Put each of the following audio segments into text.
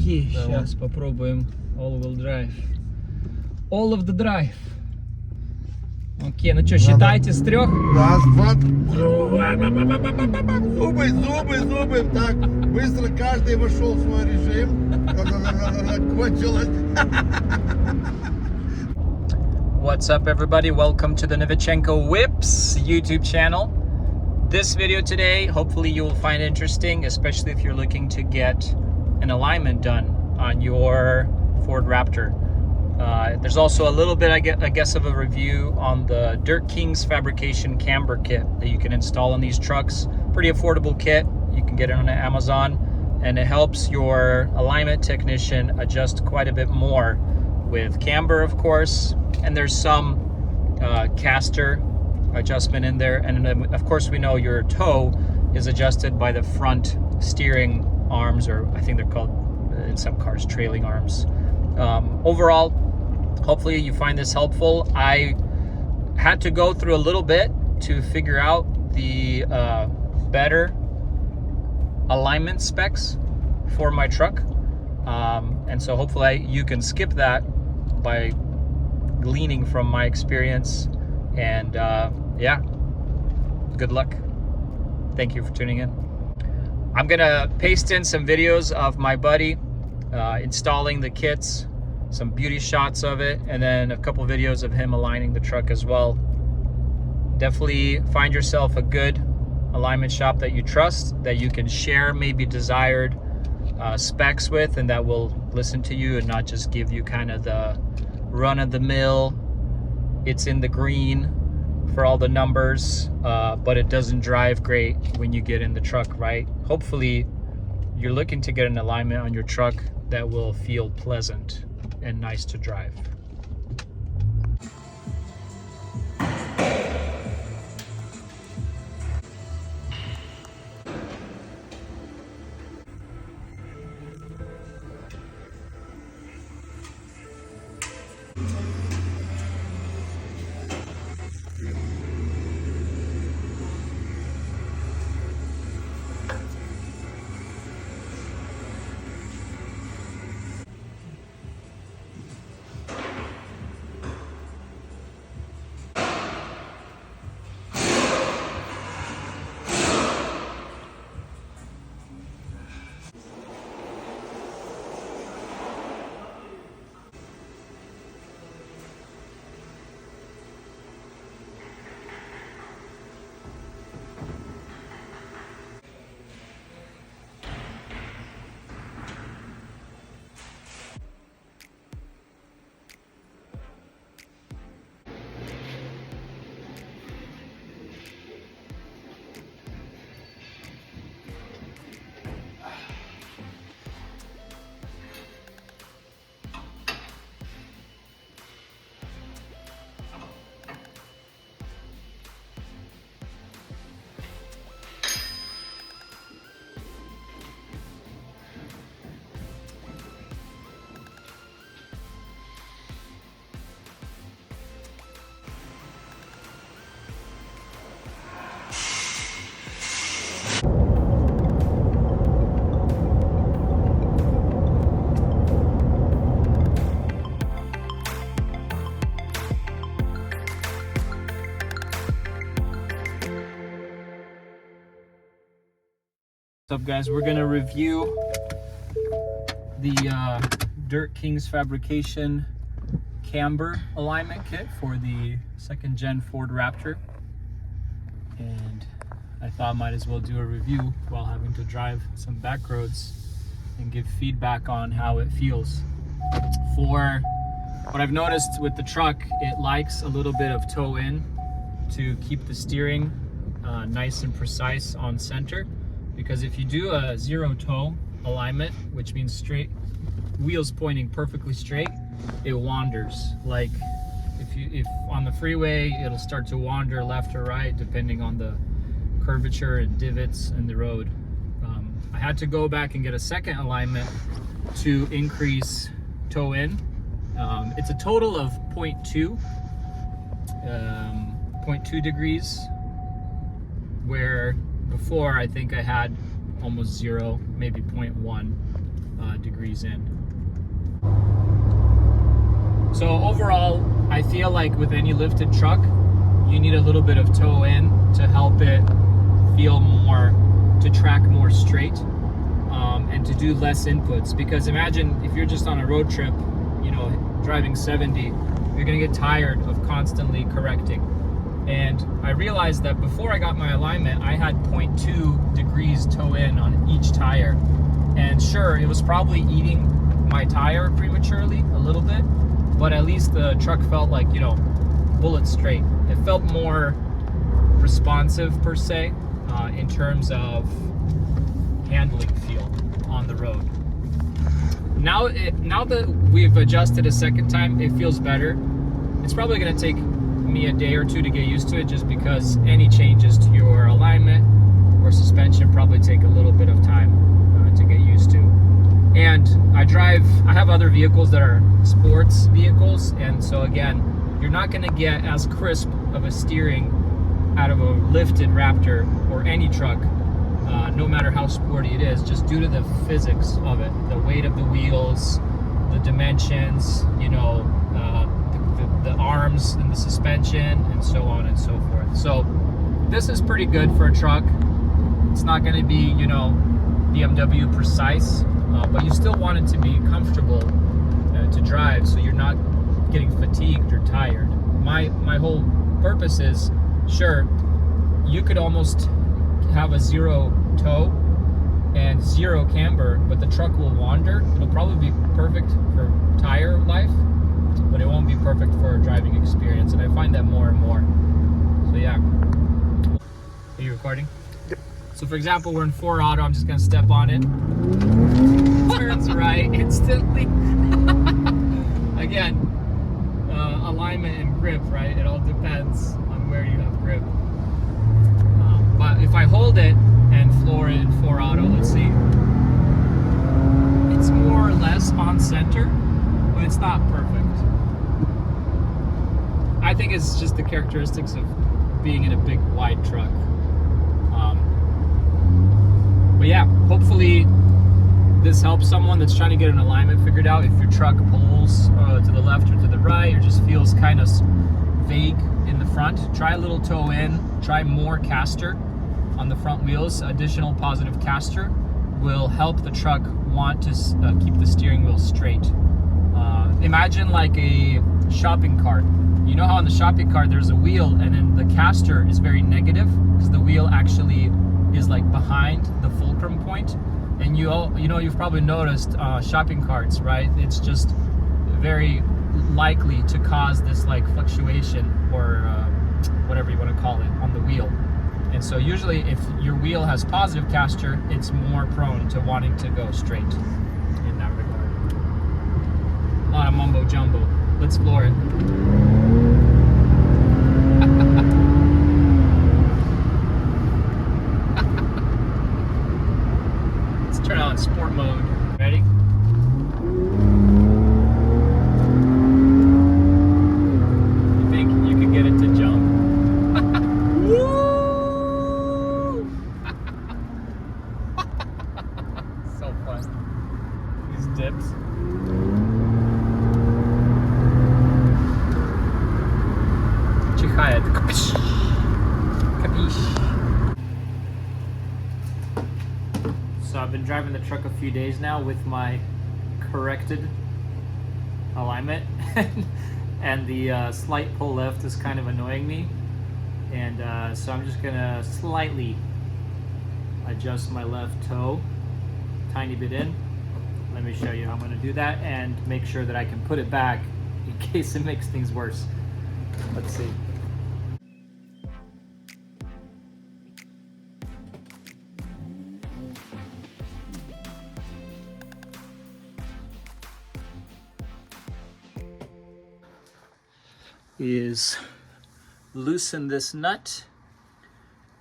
Окей, сейчас попробуем all-wheel drive. All of the drive. Окей, ну что, считайте с 3. Раз, два. Зубы. Так, быстро каждый вошел в свой режим. Кончилось. What's up, everybody? Welcome to the Novichenko Whips YouTube channel. This video today, hopefully you will find interesting, especially if you're looking to get an alignment done on your Ford Raptor. There's also a little bit, I guess, of a review on the Dirt King's fabrication camber kit that you can install on these trucks. Pretty affordable kit. You can get it on Amazon, and it helps your alignment technician adjust quite a bit more with camber, of course. And there's some caster adjustment in there. And then, of course, we know your toe is adjusted by the front steering arms, or I think they're called in some cars trailing arms. Overall, hopefully you find this helpful. I had to go through a little bit to figure out the better alignment specs for my truck. And so hopefully you can skip that by gleaning from my experience. And yeah, good luck. Thank you for tuning in. I'm gonna paste in some videos of my buddy installing the kits, some beauty shots of it, and then a couple videos of him aligning the truck as well. Definitely find yourself a good alignment shop that you trust, that you can share maybe desired specs with, and that will listen to you and not just give you kind of the run-of-the-mill, it's in the green for all the numbers, but it doesn't drive great when you get in the truck, right? Hopefully you're looking to get an alignment on your truck that will feel pleasant and nice to drive. What's up, guys? We're gonna review the Dirt King's fabrication camber alignment kit for the 2nd gen Ford Raptor, and I thought I might as well do a review while having to drive some back roads and give feedback on how it feels. For what I've noticed with the truck, it likes a little bit of toe in to keep the steering nice and precise on center. Because if you do a zero toe alignment, which means straight wheels pointing perfectly straight, it wanders. Like if on the freeway, it'll start to wander left or right depending on the curvature and divots in the road. I had to go back and get a second alignment to increase toe in. It's a total of 0.2 degrees, where before I think I had almost 0, maybe 0.1. degrees in. So overall, I feel like with any lifted truck, you need a little bit of toe in to help it feel more, to track more straight, and to do less inputs. Because imagine if you're just on a road trip, you know, driving 70, you're gonna get tired of constantly correcting. And I realized that before I got my alignment, I had 0.2 degrees toe in on each tire. And sure, it was probably eating my tire prematurely a little bit, but at least the truck felt like, you know, bullet straight. It felt more responsive per se, in terms of handling feel on the road. Now that we've adjusted a second time, it feels better. It's probably gonna take me a day or two to get used to it, just because any changes to your alignment or suspension probably take a little bit of time to get used to. And I have other vehicles that are sports vehicles, and so again, you're not gonna get as crisp of a steering out of a lifted Raptor or any truck, no matter how sporty it is, just due to the physics of it, the weight of the wheels, the dimensions, you know, the arms and the suspension, and so on and so forth. So this is pretty good for a truck. It's not going to be, you know, BMW precise, but you still want it to be comfortable to drive, so you're not getting fatigued or tired. My whole purpose is, sure, you could almost have a 0 toe and 0 camber, but the truck will wander. It'll probably be perfect for tire life, but it won't be perfect for a driving experience, and I find that more and more. So yeah. Are you recording? Yep. So for example, we're in 4 auto. I'm just gonna step on it. Turns right instantly. Again, alignment and grip, right? It all depends on where you have grip. But if I hold it and floor it in 4 auto, let's see. It's more or less on center, but it's not perfect. I think it's just the characteristics of being in a big, wide truck. But yeah, hopefully this helps someone that's trying to get an alignment figured out. If your truck pulls to the left or to the right, or just feels kind of vague in the front, try a little toe in, try more caster on the front wheels. Additional positive caster will help the truck want to keep the steering wheel straight. Imagine like a shopping cart. You know how on the shopping cart there's a wheel, and then the caster is very negative because the wheel actually is like behind the fulcrum point. And you've probably noticed shopping carts, right? It's just very likely to cause this like fluctuation, or whatever you want to call it, on the wheel. And so usually if your wheel has positive caster, it's more prone to wanting to go straight in that regard. A lot of mumbo jumbo. Let's floor it. Let's turn on sport mode. Ready? You think you could get it to jump? Woo! So fun. These dips. Чихает. Капиш. So I've been driving the truck a few days now with my corrected alignment, and the slight pull left is kind of annoying me, and so I'm just gonna slightly adjust my left toe, tiny bit in. Let me show you how I'm gonna do that and make sure that I can put it back in case it makes things worse. Let's see. Is loosen this nut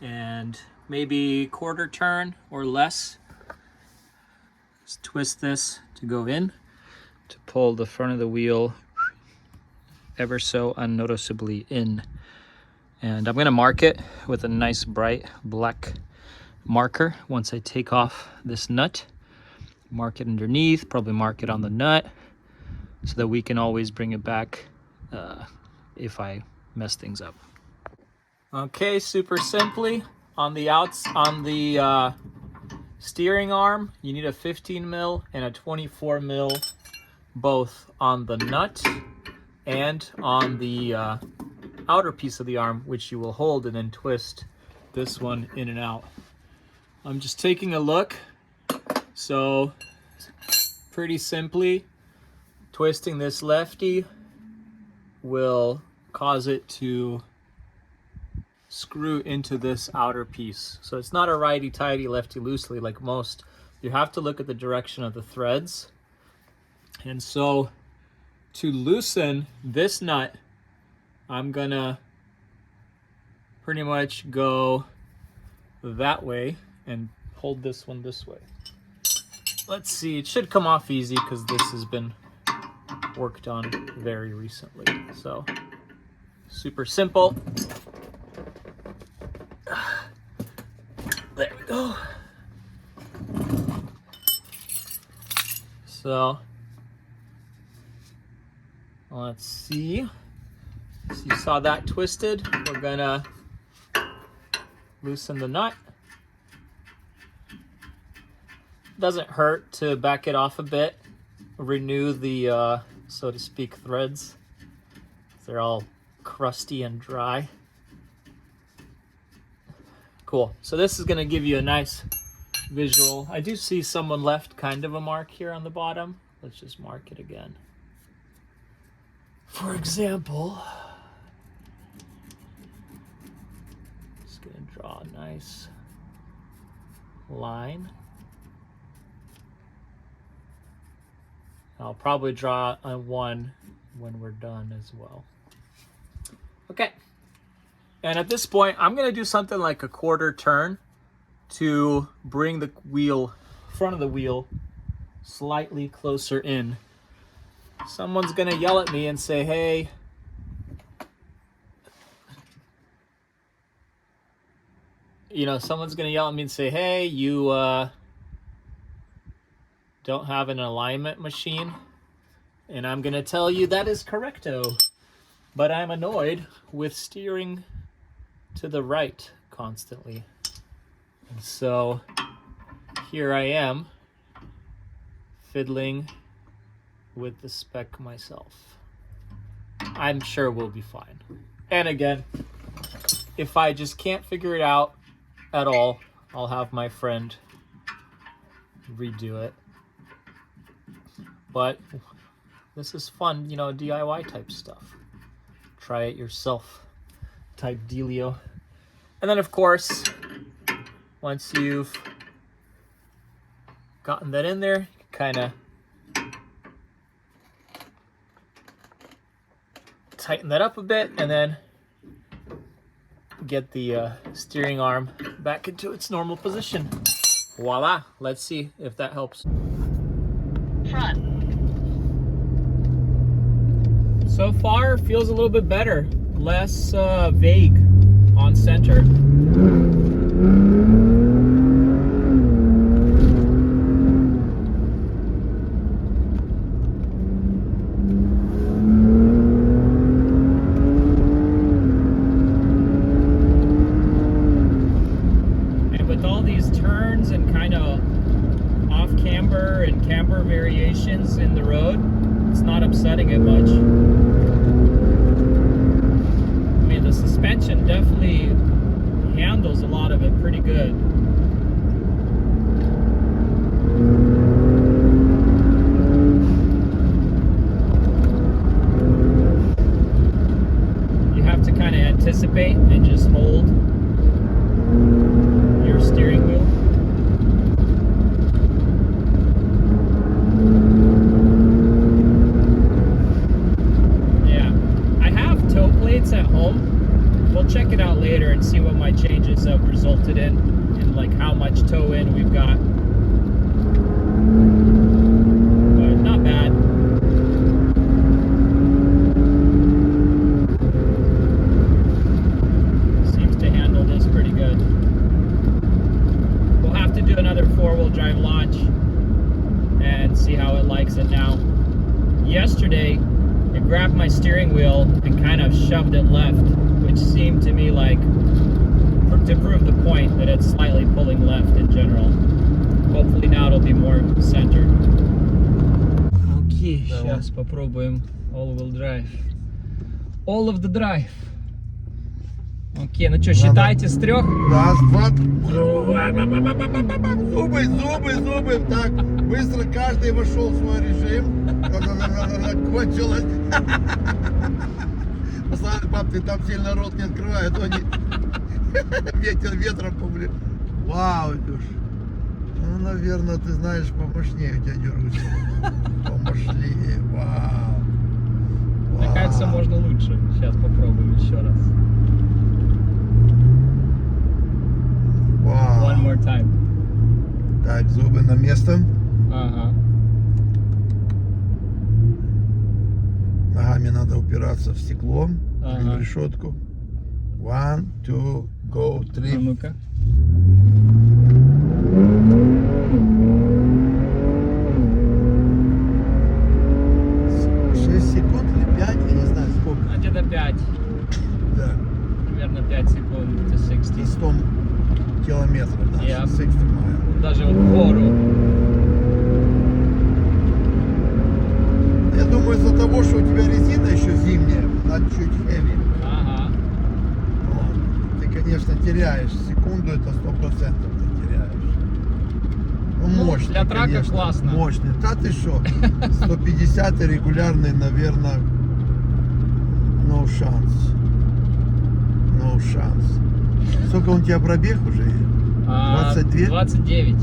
and maybe quarter turn or less. Just twist this to go in, to pull the front of the wheel ever so unnoticeably in. And I'm gonna mark it with a nice bright black marker once I take off this nut. mark it underneath, probably mark it on the nut, so that we can always bring it back if I mess things up. Okay, super simply, on the steering arm, you need a 15 mil and a 24 mil, both on the nut and on the outer piece of the arm, which you will hold and then twist this one in and out. I'm just taking a look. So pretty simply, twisting this lefty will cause it to screw into this outer piece. So it's not a righty-tighty, lefty-loosely like most. You have to look at the direction of the threads. And so to loosen this nut, I'm gonna pretty much go that way and hold this one this way. Let's see, it should come off easy because this has been worked on very recently. So super simple. There we go. So let's see. So you saw that twisted. We're gonna loosen the nut. Doesn't hurt to back it off a bit. Renew the, so to speak, threads. They're all crusty and dry. Cool. So this is gonna give you a nice visual. I do see someone left kind of a mark here on the bottom. Let's just mark it again. For example, just gonna draw a nice line. I'll probably draw a one when we're done as well. Okay. And at this point, I'm gonna do something like a quarter turn to bring the wheel, front of the wheel, slightly closer in. Someone's gonna yell at me and say, hey, someone's gonna yell at me and say, hey, you don't have an alignment machine. And I'm gonna tell you that is correcto. But I'm annoyed with steering to the right constantly. And so here I am, fiddling with the spec myself. I'm sure we'll be fine. And again, if I just can't figure it out at all, I'll have my friend redo it. But this is fun, DIY type stuff. Try it yourself type dealio. And then of course, once you've gotten that in there, kind of tighten that up a bit and then get the steering arm back into its normal position. Voila, let's see if that helps. Front. So far, feels a little bit better, less vague on center. And with all these turns and kind of off camber and camber variations in the road, it's not upsetting it much. I mean, the suspension definitely handles a lot of it pretty good. You have to kind of anticipate and just hold your steering wheel. At home. We'll check it out later and see what my changes have resulted in and like how much toe in we've got. But not bad. Seems to handle this pretty good. We'll have to do another 4-wheel drive launch it now. Yesterday, it grabbed my steering wheel and kind of shoved it left, which seemed to me like to prove the point that it's slightly pulling left in general. Hopefully now it'll be more centered. Окей, сейчас попробуем all-wheel drive. All of the drive. Окей, ну что, считайте с 3? Раз, два. Зубы. Так, быстро каждый вошел в свой режим. Кончилось. Послушай, пап, ты там сильно рот не открывай, а то они ветром повлек. Вау, Илюш. Ну, наверное, ты знаешь, помощнее у тебя дергаются. Помощнее. Вау. Мне кажется, можно лучше. Сейчас попробуем еще раз. Вау. One more time. Так, зубы на место. Ага. Ногами надо упираться в стекло, Ага. или в решетку. 1, 2, go, 3. А ну-ка. Секунд или 5, я не знаю сколько. Где-то 5. Да. Примерно 5 секунд to 60. И 100 километров, да. Yeah. 60 miles. Даже вот в гору. Я думаю, из-за того, что у тебя резина еще зимняя, она чуть heavy. Ага. Вот. Ты, конечно, теряешь. Секунду это 100% ты теряешь. Ну, Ну, мощный, для трака конечно. классно. Мощный. Да ты что? 150 регулярный, наверное, no шанс. No шанс. Сколько у тебя пробег уже? 22? 29.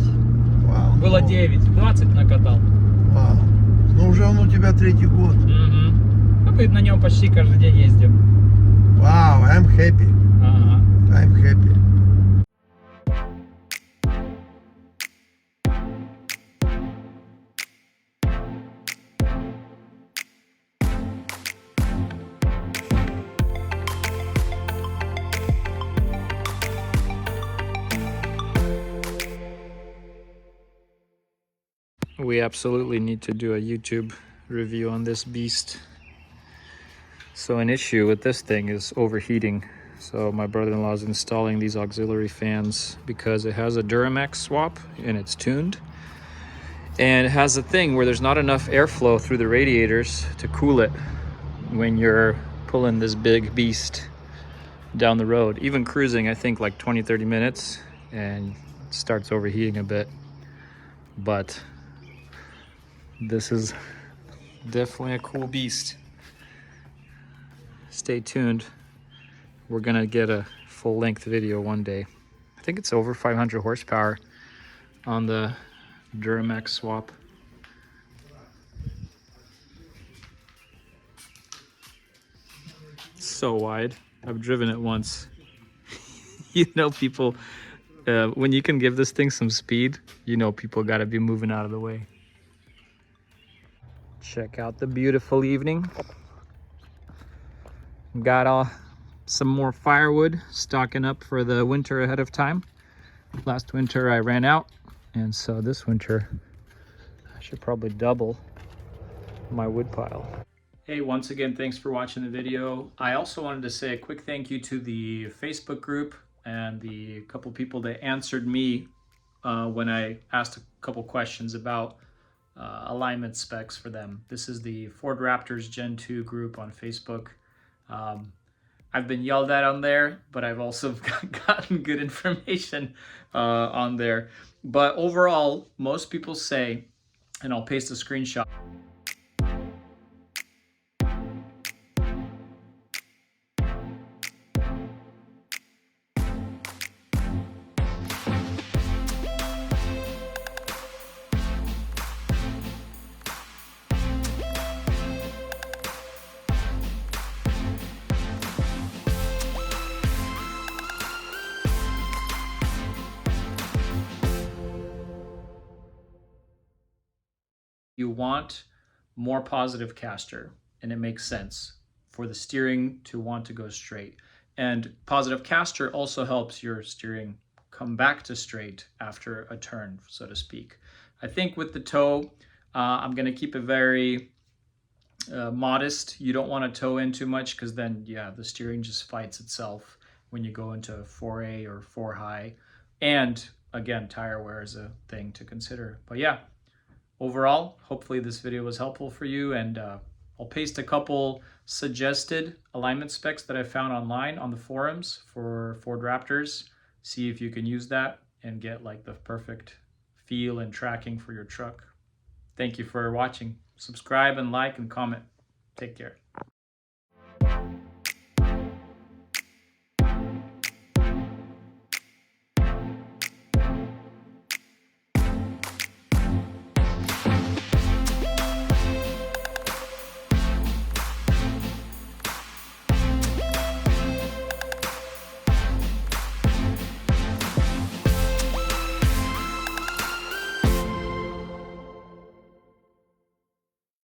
Вау. Было ну, 9. 20 накатал. Вау. Ну уже он у тебя 3-й год. Угу. Ну, мы на нем почти каждый день ездим. Вау, I'm happy. Ага. I'm happy. We absolutely need to do a YouTube review on this beast. So an issue with this thing is overheating. So my brother-in-law is installing these auxiliary fans because it has a Duramax swap and it's tuned. And it has a thing where there's not enough airflow through the radiators to cool it when you're pulling this big beast down the road. Even cruising, I think like 20-30 minutes and it starts overheating a bit. But this is definitely a cool beast. Stay tuned. We're gonna get a full-length video one day. I think it's over 500 horsepower on the Duramax swap. It's so wide. I've driven it once. You know, people, when you can give this thing some speed, you know people gotta be moving out of the way. Check out the beautiful evening. Got some more firewood stocking up for the winter ahead of time. Last winter I ran out, and so this winter I should probably double my wood pile. Hey, once again, thanks for watching the video. I also wanted to say a quick thank you to the Facebook group and the couple people that answered me when I asked a couple questions about alignment specs for them. This is the Ford Raptors Gen 2 group on Facebook. I've been yelled at on there, but I've also gotten good information on there. But overall, most people say, and I'll paste a screenshot. You want more positive caster, and it makes sense for the steering to want to go straight. And positive caster also helps your steering come back to straight after a turn, so to speak. I think with the toe, I'm going to keep it very modest. You don't want to toe in too much because then, yeah, the steering just fights itself when you go into 4A or 4 high. And again, tire wear is a thing to consider. But yeah, overall, hopefully this video was helpful for you, and I'll paste a couple suggested alignment specs that I found online on the forums for Ford Raptors. See if you can use that and get like the perfect feel and tracking for your truck. Thank you for watching. Subscribe and like and comment. Take care.